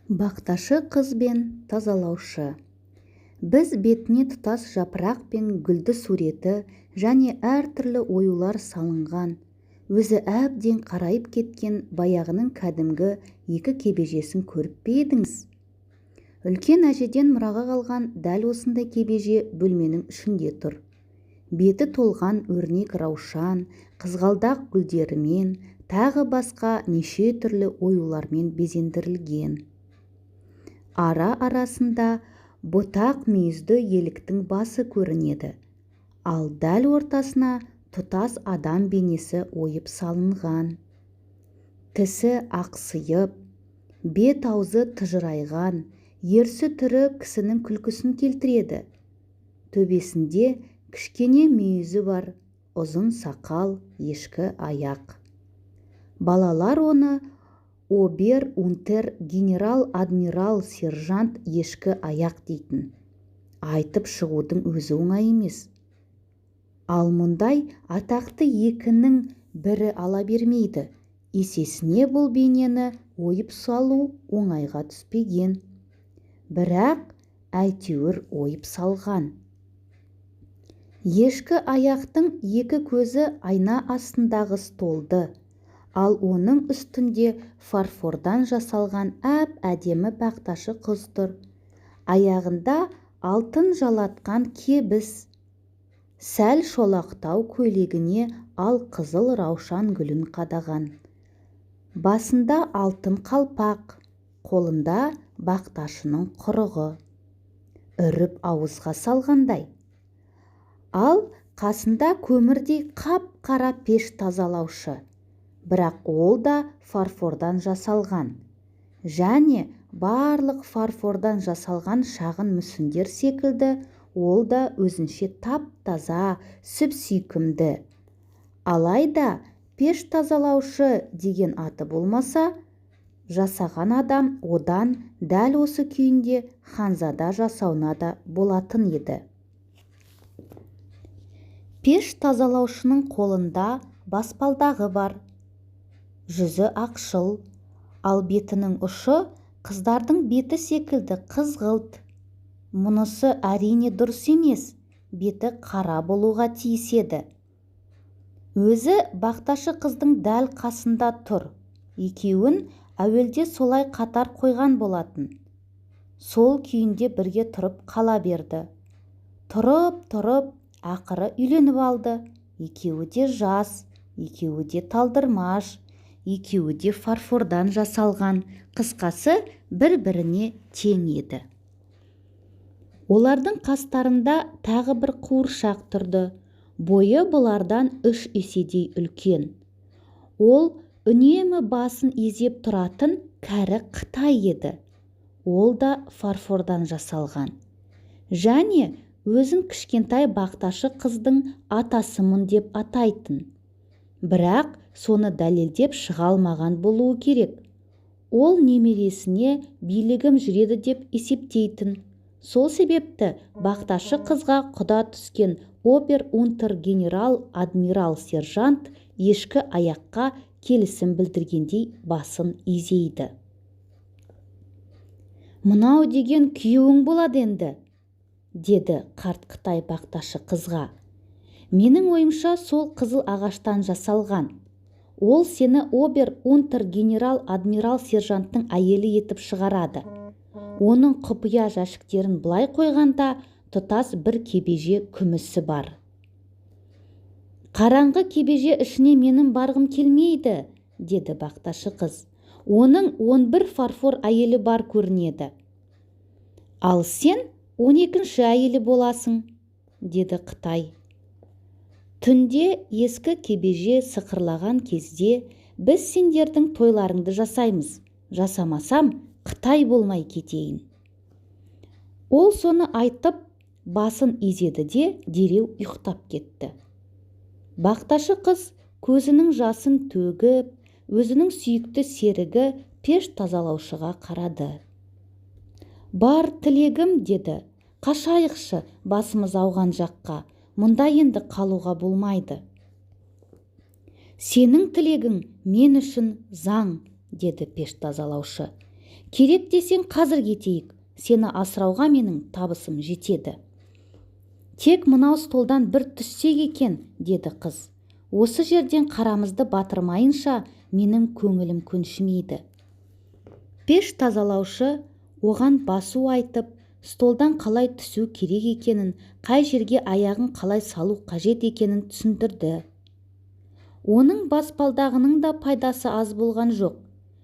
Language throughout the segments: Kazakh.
Бақташы қыз бен тазалаушы. Біз бетіне тұтас жапырақ пен гүлді суреті және әртүрлі оюлар салынған, өзі әбден қарайып кеткен баяғының кәдімгі екі кебежесін көріп пе едіңіз? Үлкен әжеден мұраға қалған дәл осындай кебеже бөлменің ішінде тұр. Беті толған өрнек раушан, қызғалдақ гүлдерімен, тағы басқа неше түрлі оюлармен безендірілген. Ара-арасында ботақ мүйізді еліктің басы көрінеді, ал дәл ортасына тұтас адам бейнесі ойып салынған. Тісі ақсиып, бет-аузы тыжырайған, ерсі түрі кісінің күлкісін келтіреді. Төбесінде кішкене мүйізі бар, ұзын сақал, ешкі аяқ. Балалар оны обер-унтер генерал-адмирал сержант ешкі аяқ дейтін. Айтып шығудың өзі оңай емес. Ал мұндай атақты екінің бірі ала бермейді. Есесіне бұл бейнені ойып салу оңайға түспеген. Бірақ әйтеуір ойып салған. Ешкі аяқтың екі көзі айна астындағы столды, ал оның үстінде фарфордан жасалған әп-әдемі бақташы қыз тұр. Аяғында алтын жалатқан кебіс, сәл шолақтау көйлегіне ал қызыл раушан гүлін қадаған. Басында алтын қалпақ, қолында бақташының құрығы, үріп ауызға салғандай. Ал қасында көмірдей қап-қара пеш тазалаушы. Бірақ ол да фарфордан жасалған. Және барлық фарфордан жасалған шағын мүсіндер секілді, ол да өзінше тап-таза, сүп-сүйкімді. Алайда пеш тазалаушы деген аты болмаса, жасаған адам одан дәл осы күйінде ханзада жасауына да болатын еді. Пеш тазалаушының қолында баспалдағы бар. Жүзі ақшыл, ал бетінің ұшы қыздардың беті секілді қызғылт. Мұнысы әрине дұрыс емес, беті қара болуға тиіс еді. Өзі бақташы қыздың дәл қасында тұр. Екеуін әуелде солай қатар қойған болатын. Сол күйінде бірге тұрып қала берді. Тұрып, ақыры үйленіп алды. Екеуі де жас, екеуі де талдырмаш, екеуі де фарфордан жасалған, қысқасы бір-біріне тең еді. Олардың қастарында тағы бір қуыршақ тұрды. Бойы бұлардан 3 еседей үлкен. Ол үнемі басын изеп тұратын кәрі Қытай еді. Ол да фарфордан жасалған. Және өзін кішкентай бақташы қыздың атасымын деп атайтын. Бірақ соны дәлелдеп шыға алмаған болуы керек. Ол немересіне билігім жүреді деп есептейтін. Сол себепті бақташы қызға құда түскен обер-унтер генерал-адмирал сержант ешкі аяққа келісім білдіргендей басын изейді. «Мынау деген күйеуің болады енді», деді қарт Қытай бақташы қызға. «Менің ойымша сол қызыл ағаштан жасалған. Ол сені обер-унтер генерал-адмирал сержанттың әйелі етіп шығарады. Оның құпия жәшіктерін былай қойғанда тұтас бір кебеже күмісі бар». «Қараңғы кебеже ішіне менің барғым келмейді», деді бақташы қыз. «Оның 11 фарфор әйелі бар көрінеді». «Ал сен 12-ші әйелі боласың», деді Қытай. «Түнде ескі кебеже сықырлаған кезде біз сендердің тойларыңды жасаймыз. Жасамасам, Қытай болмай кетейін». Ол соны айтып, басын изеді де дереу ұйықтап кетті. Бақташы қыз көзінің жасын төгіп, өзінің сүйікті серігі пеш тазалаушыға қарады. «Бар тілегім», деді, «қашайықшы басымыз ауған жаққа. Мұнда енді қалуға болмайды». «Сенің тілегің мен үшін заң», деді пеш тазалаушы. керек десең қазір кетейік, сені асырауға менің табысым жетеді. Тек мынау столдан бір түссек екен, деді қыз. Осы жерден қарамызды батырмайынша менің көңілім көншімейді. Пеш тазалаушы оған басу айтып, столдан қалай түсу керек екенін, қай жерге аяғын қалай салу қажет екенін түсіндірді. Оның баспалдағының да пайдасы аз болған жоқ.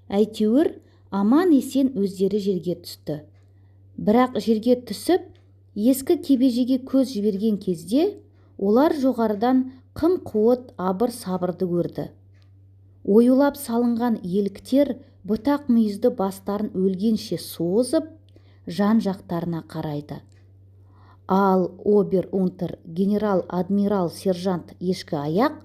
Әйтеуір аман есен өздері жерге түсті. Бірақ жерге түсіп, ескі кебежеге көз жіберген кезде, олар жоғарыдан қым-қуыт абыр-сабырды көрді. Оюлап салынған еліктер бұтақ мүйізді бастарын өлгенше созып, жан-жақтарына қарайды. Ал обер-унтер, генерал, адмирал, сержант ешкі аяқ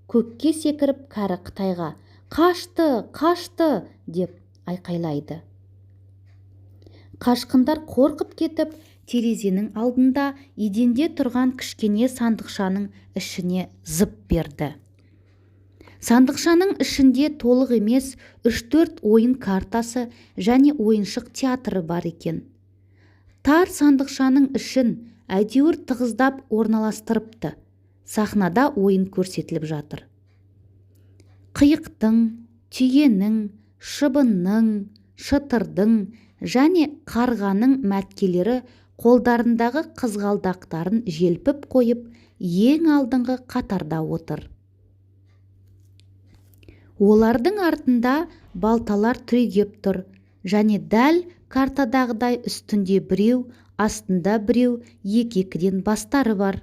көкке секіріп кәрі Қытайға «Қашты! Қашты!» деп айқайлайды. Қашқындар қорқып кетіп, терезенің алдында еденде тұрған кішкене сандықшаның ішіне зып берді. Сандықшаның ішінде толық емес 3-4 ойын картасы және ойыншық театры бар екен. Тар сандықшаның ішін әйтеуір тығыздап орналастырыпты. Сахнада ойын көрсетіліп жатыр. Қиықтың, түйенің, шыбынның, шытырдың және қарғаның мәткелері қолдарындағы қызғалдақтарын желпіп қойып, ең алдыңғы қатарда отыр. Олардың артында балталар түрегеп тұр және дәл картадағыдай үстінде біреу, астында біреу, екі-екіден бастары бар.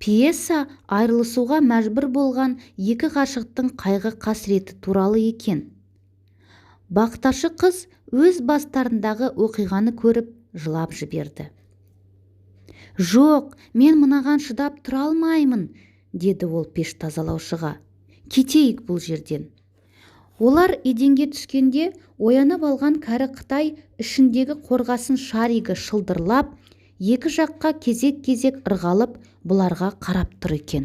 Пьеса айырылысуға мәжбүр болған екі ғашықтың қайғы-қасіреті туралы екен. Бақташы қыз өз бастарындағы оқиғаны көріп жылап жіберді. «Жоқ, мен мынаған шыдап тұра алмаймын», деді ол пеш тазалаушыға. «Кетейік бұл жерден». Олар еденге түскенде оянып алған кәрі Қытай ішіндегі қорғасын шаригі шылдырлап, екі жаққа кезек-кезек ырғалып, бұларға қарап тұр екен.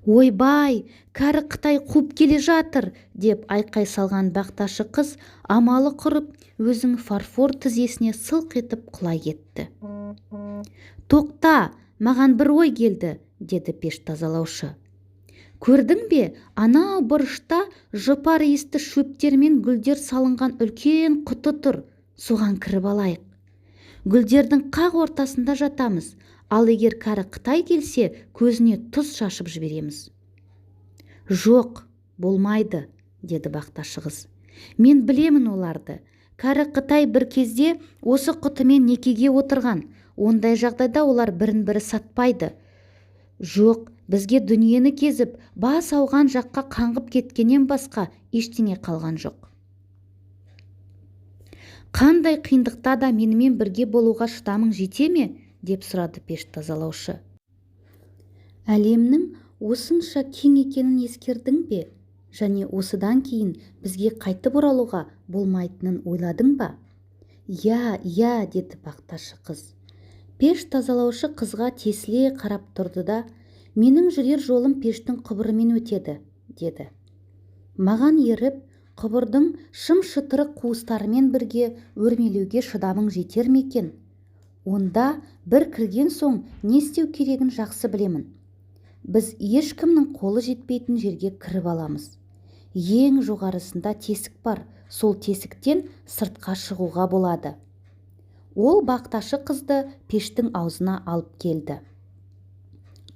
«Ойбай, кәрі Қытай қуып келе жатыр!» деп айқай салған бақташы қыз амалы құрып, өзің фарфор тізесіне сылқ етіп құлай кетті. «Тоқта, маған бір ой келді», деді пеш тазалаушы. «Көрдің бе, анау бұрышта жұпар иісті шөптер мен гүлдер салынған үлкен құты тұр. Соған кіріп алайық. Гүлдердің қақ ортасында жатамыз, ал егер кәрі Қытай келсе, көзіне тұз шашып жібереміз». «Жоқ, болмайды», деді бақташы қыз. «Мен білемін оларды. Кәрі Қытай бір кезде осы құтымен некеге отырған. Ондай жағдайда олар бірін-бірі сатпайды. Жоқ, бізге дүниені кезіп, бас ауған жаққа қаңғып кеткеннен басқа ештеңе қалған жоқ. Қандай қиындықта да менімен бірге болуға шыдамың жете ме?» деп сұрады пеш тазалаушы. «Әлемнің осынша кең екенін ескердің бе? Және осыдан кейін бізге қайтып оралуға болмайтынын ойладың ба?» «Я, деді бақташы қыз. Пеш тазалаушы қызға тесіле қарап тұрды да, «Менің жүрер жолым пештің құбырымен өтеді», деді. «Маған еріп, құбырдың шым-шытырық қуыстарымен бірге өрмелеуге шыдамың жетер ме екен? Онда бір кірген соң не істеу керегін жақсы білемін. Біз ешкімнің қолы жетпейтін жерге кіріп аламыз. Ең жоғарысында тесік бар, сол тесіктен сыртқа шығуға болады». Ол бақташы қызды пештің аузына алып келді.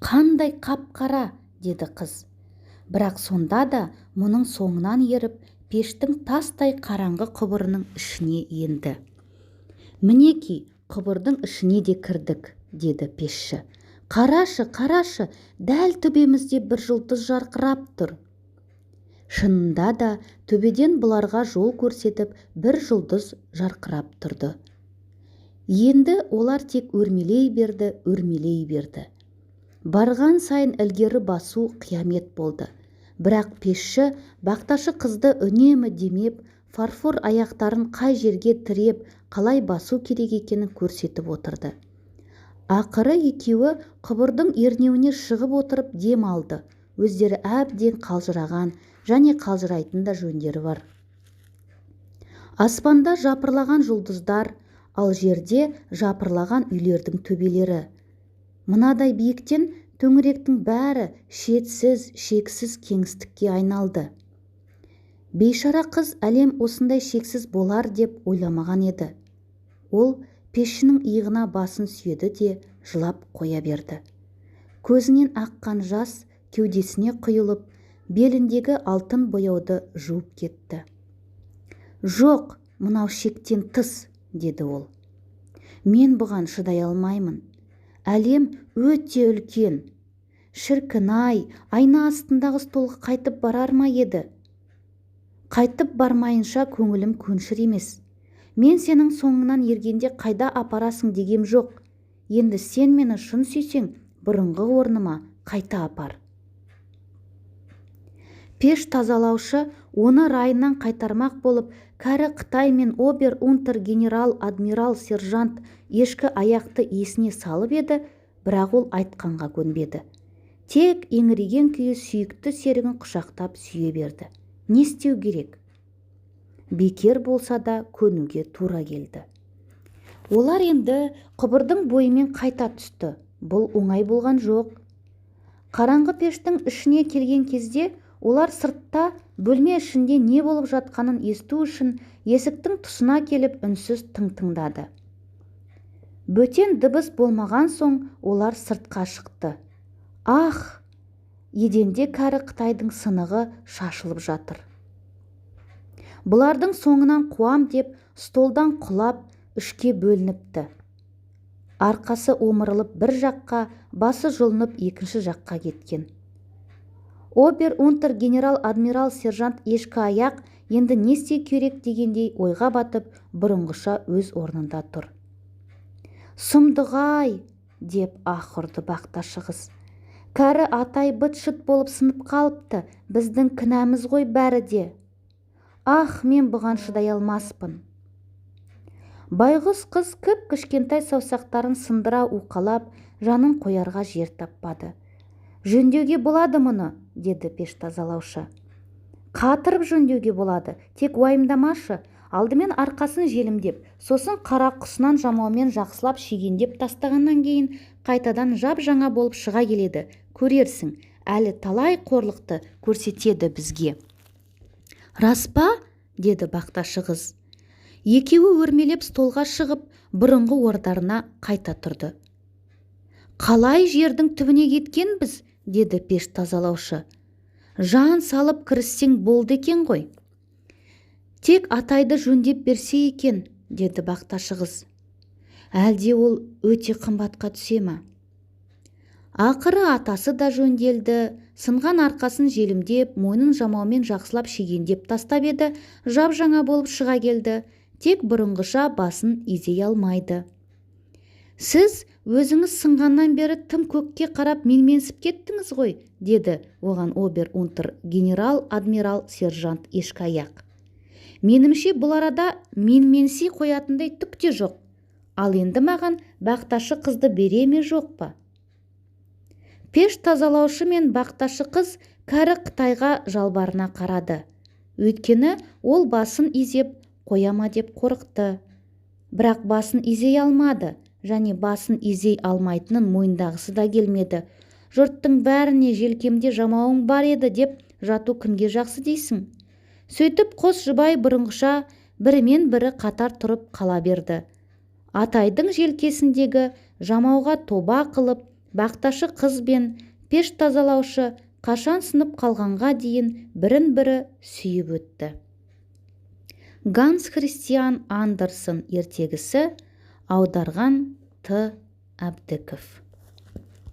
«Қандай қап-қара», деді қыз. Бірақ сонда да мұның соңынан еріп, пештің тастай қараңғы құбырының ішіне енді. «Мінеки, құбырдың ішіне де кірдік», деді пешші. Қарашы, дәл төбемізде бір жұлдыз жарқырап тұр». Шынында да төбеден бұларға жол көрсетіп бір жұлдыз жарқырап тұрды. Енді олар тек өрмелей берді. Барған сайын ілгері басу қиямет болды. Бірақ пешші бақташы қызды үнемі демеп, фарфор аяқтарын қай жерге тіреп, қалай басу керек екенін көрсетіп отырды. Ақыры екеуі құбырдың ернеуіне шығып отырып дем алды. Өздері әбден қалжыраған және қалжырайтын да жөндері бар. Аспанда жапырлаған жұлдыздар, ал жерде жапырлаған үйлердің төбелері. Мынадай биіктен төңіректің бәрі шетсіз, шексіз кеңістікке айналды. Бейшара қыз әлем осындай шексіз болар деп ойламаған еді. Ол пешінің иығына басын сүйеді де жылап қоя берді. Көзінен аққан жас кеудесіне құйылып, беліндегі алтын бояуды жуып кетті. «Жоқ, мынау шектен тыс», деді ол. «Мен бұған шыдай алмаймын. Әлем өте үлкен. Шіркін-ай, айна астындағы столға қайтып барар ма еді? Қайтып бармайынша көңілім көншір емес. Мен сенің соңыңнан ергенде қайда апарасың дегем жоқ. Енді сен мені шын сүйсең, бұрынғы орныма қайта апар». Пеш тазалаушы оны райынан қайтармақ болып, кәрі Қытай мен обер-унтер генерал-адмирал сержант ешкі аяқты есіне салып еді, бірақ ол айтқанға көнбеді. Тек еңіреген күйі сүйікті серігін құшақтап сүйе берді. Не істеу керек? Бекер болса да көнуге тура келді. Олар енді құбырдың бойымен қайта түсті. Бұл оңай болған жоқ. Қараңғы пештің ішіне келген кезде олар сыртта бөлме ішінде не болып жатқанын есту үшін есіктің тұсына келіп үнсіз тыңдады. Бөтен дыбыс болмаған соң олар сыртқа шықты. Ах! Еденде кәрі Қытайдың сынығы шашылып жатыр. Бұлардың соңынан қуам деп столдан құлап үшке бөлініпті. Арқасы омырылып бір жаққа, басы жұлынып екінші жаққа кеткен. Обер-унтер генерал-адмирал сержант ешкі аяқ енді не істеу керек дегендей ойға батып, бұрынғыша өз орнында тұр. «Сұмдық-ай!» деп аһ ұрды бақташы қыз. «Кәрі атай быт-шыт болып сынып қалыпты. Біздің кінәміз ғой бәрі де. Ах, мен бұған шыдай алмаспын». Байғұс қыз кіп-кішкентай саусақтарын сындыра уқалап, жанын қоярға жер таппады. «Жөндеуге болады мұны», деді пеш тазалаушы. «Қатырып жөндеуге болады, тек уайымдамашы. Алдымен арқасын желімдеп, сосын қара құсынан жамаумен жақсылап шегендеп тастағаннан кейін қайтадан жап-жаңа болып шыға келеді. Көрерсің, әлі талай қорлықты көрсетеді бізге». «Рас па?» деді бақташы қыз. Екеуі өрмелеп столға шығып, бұрынғы ордарына қайта тұрды. «Қалай жердің түбіне кеткенбіз?» деді пеш тазалаушы. «Жан салып кіріссең болды екен ғой. Тек атайды жөндеп берсе екен», деді бақташы қыз. «Әлде ол өте қымбатқа түсе ма?» Ақыры атасы да жөнделді. Сынған арқасын желімдеп, мойнын жамаумен жақсылап шегендеп тастап еді, жап-жаңа болып шыға келді. Тек бұрынғыша басын изей алмайды. «Сіз өзіңіз сынғаннан бері тым көкке қарап менменсіп кеттіңіз ғой», деді оған обер-унтер генерал-адмирал сержант ешкі аяқ. «Менімше бұл арада менменси қоятындай түк те жоқ. Ал енді маған бақташы қызды бере ме жоқ па?» Пеш тазалаушы мен бақташы қыз кәрі Қытайға жалбарына қарады. Өйткені ол басын изеп қояма деп қорықты. Бірақ басын изей алмады, және басын изей алмайтынын мойындағысы да келмеді. «Жұрттың бәріне желкемде жамауың бар еді» деп жату кімге жақсы дейсің? Сөйтіп қос жұбай бұрынғыша бірімен бірі қатар тұрып қала берді. Атайдың желкесіндегі жамауға тоба қылып, бақташы қыз бен пеш тазалаушы қашан сынып қалғанға дейін бірін-бірі сүйіп өтті. Ганс Христиан Андерсен ертегісі, аударған Т. Әбдіков.